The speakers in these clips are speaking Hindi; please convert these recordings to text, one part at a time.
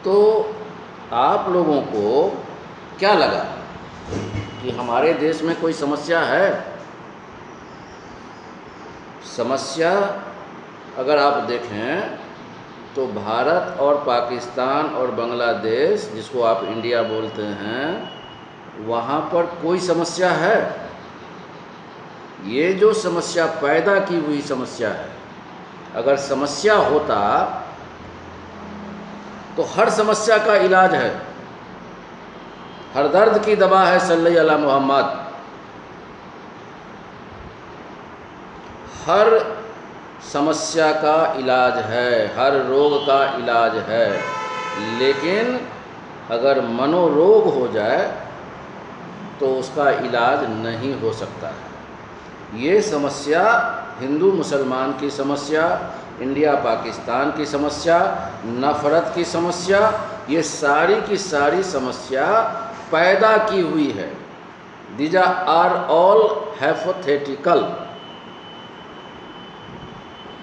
तो आप लोगों को क्या लगा कि हमारे देश में कोई समस्या है? समस्या अगर आप देखें तो भारत और पाकिस्तान और बांग्लादेश, जिसको आप इंडिया बोलते हैं, वहाँ पर कोई समस्या है? ये जो समस्या पैदा की हुई समस्या है, अगर समस्या होता तो हर समस्या का इलाज है, हर दर्द की दवा है सल्लल्लाहु अलैहि मोहम्मद। हर समस्या का इलाज है, हर रोग का इलाज है, लेकिन अगर मनोरोग हो जाए तो उसका इलाज नहीं हो सकता है। ये समस्या हिंदू मुसलमान की समस्या, इंडिया पाकिस्तान की समस्या, नफ़रत की समस्या, ये सारी की सारी समस्या पैदा की हुई है। These are all hypothetical.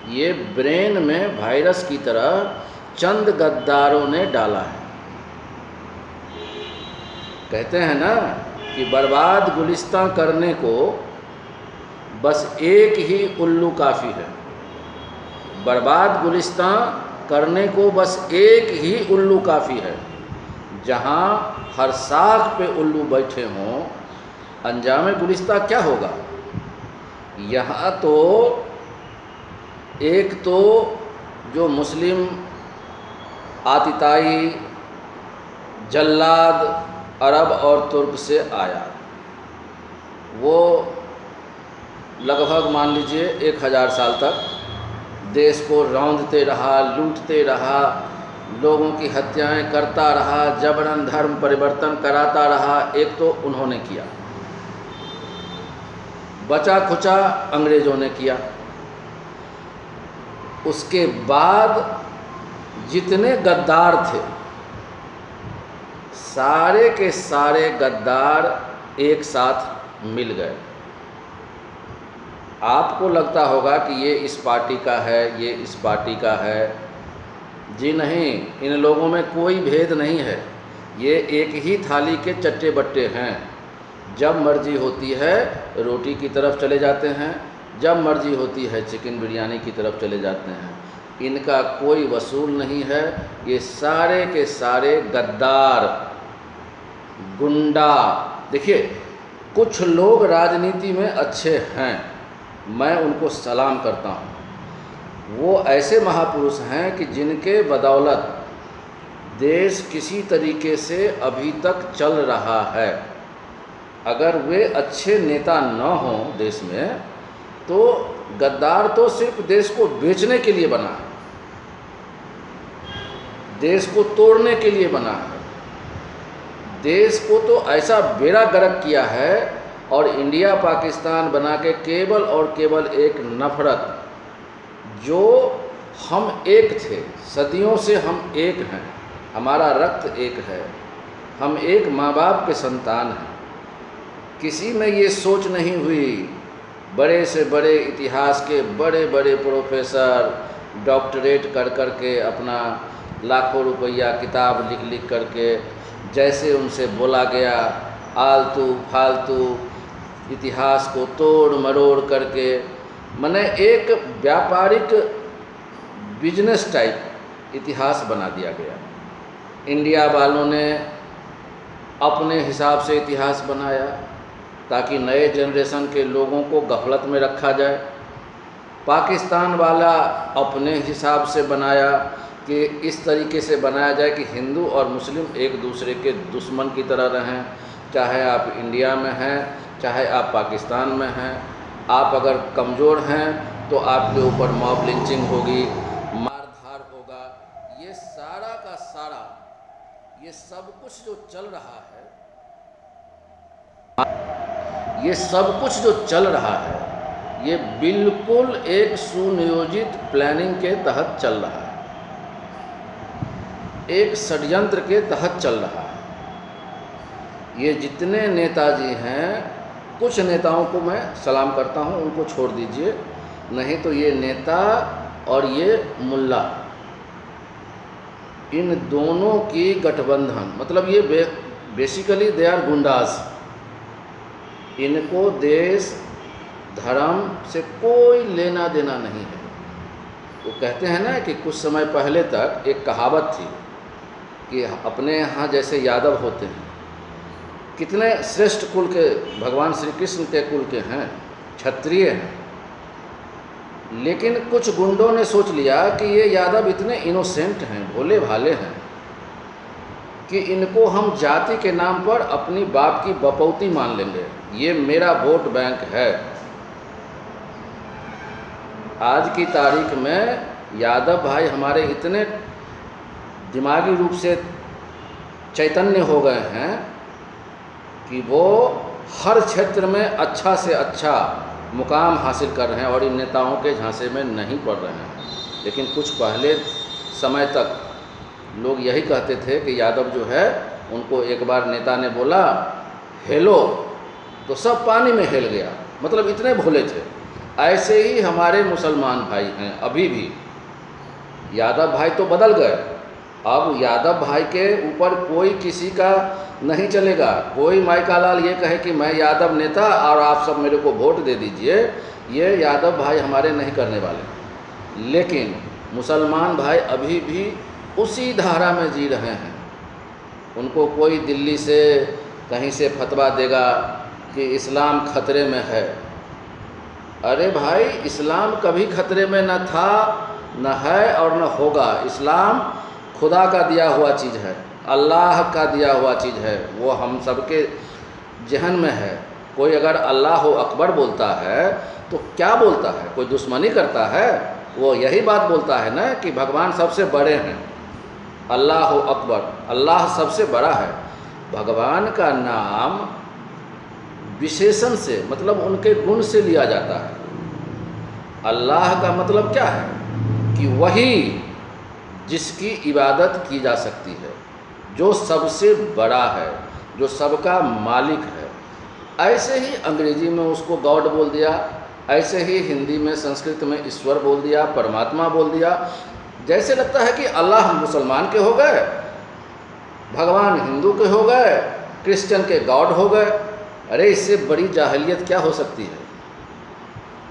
ये ब्रेन में वायरस की तरह चंद गद्दारों ने डाला है। कहते हैं ना कि बर्बाद गुलिस्तां करने को बस एक ही उल्लू काफ़ी है। बर्बाद गुलिस्तां करने को बस एक ही उल्लू काफ़ी है। जहाँ हर साख पे उल्लू बैठे हों, अंजाम गुलिस्तां क्या होगा? यहाँ तो एक तो जो मुस्लिम आतिताई जल्लाद अरब और तुर्क से आया, वो लगभग मान लीजिए 1000 साल तक देश को रौंदते रहा, लूटते रहा, लोगों की हत्याएं करता रहा, जबरन धर्म परिवर्तन कराता रहा। एक तो उन्होंने किया, बचा खुचा अंग्रेज़ों ने किया। उसके बाद जितने गद्दार थे, सारे के सारे गद्दार एक साथ मिल गए। आपको लगता होगा कि ये इस पार्टी का है, ये इस पार्टी का है। जी नहीं, इन लोगों में कोई भेद नहीं है। ये एक ही थाली के चट्टे बट्टे हैं। जब मर्जी होती है रोटी की तरफ चले जाते हैं, जब मर्जी होती है चिकन बिरयानी की तरफ चले जाते हैं। इनका कोई वसूल नहीं है। ये सारे के सारे गद्दार, गुंडा। देखिए, कुछ लोग राजनीति में अच्छे हैं, मैं उनको सलाम करता हूँ। वो ऐसे महापुरुष हैं कि जिनके बदौलत देश किसी तरीके से अभी तक चल रहा है। अगर वे अच्छे नेता न हों देश में, तो गद्दार तो सिर्फ देश को बेचने के लिए बना है, देश को तोड़ने के लिए बना है। देश को तो ऐसा बेड़ा गर्क किया है और इंडिया पाकिस्तान बना के केवल और केवल एक नफ़रत, जो हम एक थे, सदियों से हम एक हैं, हमारा रक्त एक है, हम एक माँ बाप के संतान हैं। किसी में ये सोच नहीं हुई, बड़े से बड़े इतिहास के बड़े बड़े प्रोफेसर डॉक्टरेट कर कर के अपना लाखों रुपया किताब लिख लिख करके, जैसे उनसे बोला गया आलतू फालतू इतिहास को तोड़ मरोड़ करके, मैंने एक व्यापारिक बिजनेस टाइप इतिहास बना दिया गया। इंडिया वालों ने अपने हिसाब से इतिहास बनाया ताकि नए जनरेशन के लोगों को गफलत में रखा जाए। पाकिस्तान वाला अपने हिसाब से बनाया कि इस तरीके से बनाया जाए कि हिंदू और मुस्लिम एक दूसरे के दुश्मन की तरह रहें। चाहे आप इंडिया में हैं, चाहे आप पाकिस्तान में हैं, आप अगर कमज़ोर हैं तो आपके ऊपर मॉब लिंचिंग होगी, मारधार होगा। ये सारा का सारा, ये सब कुछ जो चल रहा है, ये सब कुछ जो चल रहा है, ये बिल्कुल एक सुनियोजित प्लानिंग के तहत चल रहा है, एक षड्यंत्र के तहत चल रहा है। ये जितने नेताजी हैं, कुछ नेताओं को मैं सलाम करता हूँ, उनको छोड़ दीजिए, नहीं तो ये नेता और ये मुल्ला, इन दोनों की गठबंधन, मतलब ये बेसिकली दे आर गुंडाज। इनको देश धर्म से कोई लेना देना नहीं है। वो कहते हैं ना कि कुछ समय पहले तक एक कहावत थी कि अपने यहाँ जैसे यादव होते हैं, कितने श्रेष्ठ कुल के भगवान श्री कृष्ण के कुल के हैं, क्षत्रिय हैं, लेकिन कुछ गुंडों ने सोच लिया कि ये यादव इतने इनोसेंट हैं, भोले भाले हैं, कि इनको हम जाति के नाम पर अपनी बाप की बपौती मान लेंगे, ये मेरा वोट बैंक है। आज की तारीख में यादव भाई हमारे इतने दिमागी रूप से चैतन्य हो गए हैं कि वो हर क्षेत्र में अच्छा से अच्छा मुकाम हासिल कर रहे हैं और इन नेताओं के झांसे में नहीं पड़ रहे हैं। लेकिन कुछ पहले समय तक लोग यही कहते थे कि यादव जो है, उनको एक बार नेता ने बोला हेलो तो सब पानी में हिल गया, मतलब इतने भोले थे। ऐसे ही हमारे मुसलमान भाई हैं अभी भी। यादव भाई तो बदल गए, अब यादव भाई के ऊपर कोई किसी का नहीं चलेगा। कोई माइका लाल ये कहे कि मैं यादव नेता और आप सब मेरे को वोट दे दीजिए, ये यादव भाई हमारे नहीं करने वाले। लेकिन मुसलमान भाई अभी भी उसी धारा में जी रहे हैं। उनको कोई दिल्ली से कहीं से फतवा देगा कि इस्लाम खतरे में है। अरे भाई, इस्लाम कभी खतरे में न था, न है और न होगा। इस्लाम खुदा का दिया हुआ चीज़ है, अल्लाह का दिया हुआ चीज़ है, वो हम सबके जहन में है। कोई अगर अल्लाह अकबर बोलता है तो क्या बोलता है? कोई दुश्मनी करता है? वो यही बात बोलता है ना कि भगवान सबसे बड़े हैं, अल्लाह अकबर, अल्लाह सबसे बड़ा है। भगवान का नाम विशेषण से, मतलब उनके गुण से लिया जाता है। अल्लाह का मतलब क्या है? कि वही जिसकी इबादत की जा सकती है, जो सबसे बड़ा है, जो सबका मालिक है। ऐसे ही अंग्रेजी में उसको गॉड बोल दिया, ऐसे ही हिंदी में संस्कृत में ईश्वर बोल दिया, परमात्मा बोल दिया। जैसे लगता है कि अल्लाह मुसलमान के हो गए, भगवान हिंदू के हो गए, क्रिश्चियन के गॉड हो गए। अरे इससे बड़ी जाहिलियत क्या हो सकती है?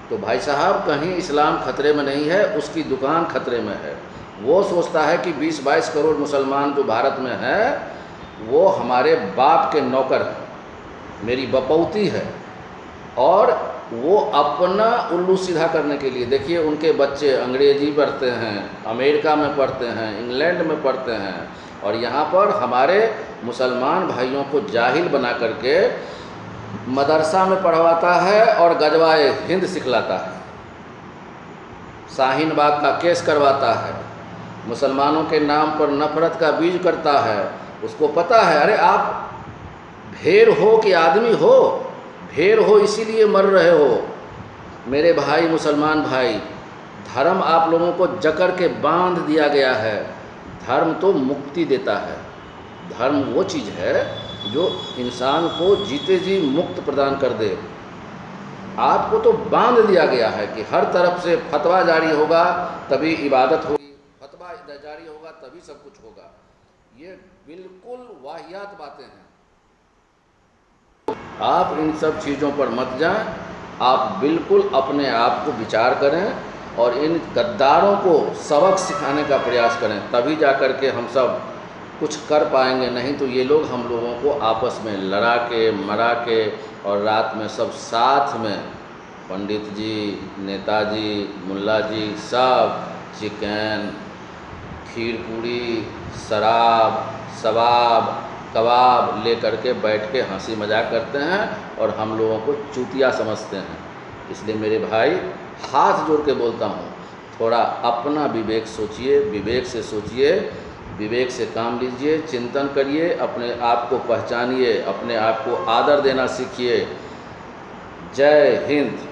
तो भाई साहब, कहीं इस्लाम खतरे में नहीं है, उसकी दुकान खतरे में है। वो सोचता है कि 20-22 करोड़ मुसलमान जो भारत में हैं वो हमारे बाप के नौकर हैं, मेरी बपौती है, और वो अपना उल्लू सीधा करने के लिए, देखिए उनके बच्चे अंग्रेजी पढ़ते हैं, अमेरिका में पढ़ते हैं, इंग्लैंड में पढ़ते हैं, और यहाँ पर हमारे मुसलमान भाइयों को जाहिल बना करके मदरसा में पढ़वाता है और गजवाए हिंद सिखलाता है, शाहीन बाग का केस करवाता है, मुसलमानों के नाम पर नफरत का बीज करता है। उसको पता है, अरे आप भेड़ हो कि आदमी हो? भेड़ हो इसीलिए मर रहे हो। मेरे भाई मुसलमान भाई, धर्म आप लोगों को जकड़ के बांध दिया गया है। धर्म तो मुक्ति देता है। धर्म वो चीज़ है जो इंसान को जीते जी मुक्त प्रदान कर दे। आपको तो बांध दिया गया है कि हर तरफ से फतवा जारी होगा तभी इबादत होगी, फतवा जारी होगा तभी सब कुछ होगा। ये बिल्कुल वाहियात बातें हैं। आप इन सब चीज़ों पर मत जाएं। आप बिल्कुल अपने आप को विचार करें और इन गद्दारों को सबक सिखाने का प्रयास करें, तभी जा कर के हम सब कुछ कर पाएंगे। नहीं तो ये लोग हम लोगों को आपस में लड़ा के मरा के, और रात में सब साथ में, पंडित जी, नेताजी, मुल्ला जी, सब चिकन, खीर पूरी, शराब, सवाब, कबाब ले करके बैठ के हंसी मजाक करते हैं और हम लोगों को चूतिया समझते हैं। इसलिए मेरे भाई, हाथ जोड़ के बोलता हूँ, थोड़ा अपना विवेक सोचिए, विवेक से सोचिए, विवेक से काम लीजिए, चिंतन करिए, अपने आप को पहचानिए, अपने आप को आदर देना सीखिए। जय हिंद।